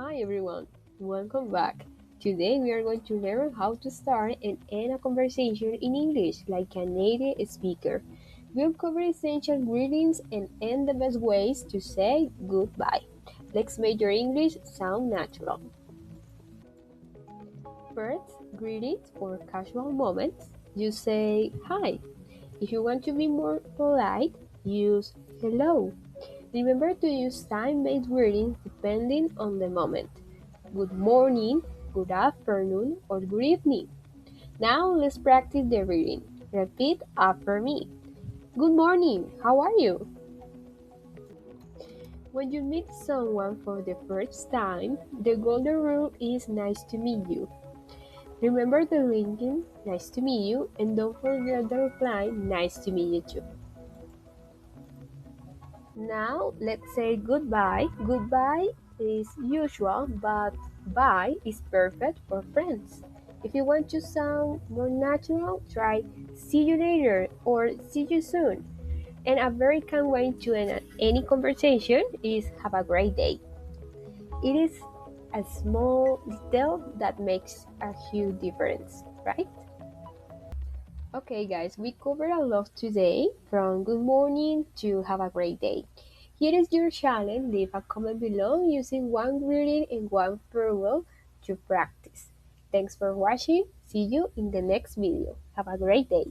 Hi everyone, welcome back. Today we are going to learn how to start and end a conversation in English like a native speaker. We'll cover essential greetings and end the best ways to say goodbye. Let's make your English sound natural. First, greetings or casual moments. You say hi. If you want to be more polite, use hello. Remember to use time-based greetings depending on the moment. Good morning, good afternoon, or good evening. Now let's practice the reading. Repeat after me. Good morning, how are you? When you meet someone for the first time, the golden rule is nice to meet you. Remember the linking nice to meet you and don't forget the reply nice to meet you too. Now let's say goodbye. Goodbye is usual, but bye is perfect for friends. If you want to sound more natural, try see you later or see you soon. And a very kind way to end any conversation is have a great day. It is a small detail that makes a huge difference, right? Okay, guys, we covered a lot today from good morning to have a great day. Here is your challenge. Leave a comment below using one greeting and one farewell to practice. Thanks for watching. See you in the next video. Have a great day.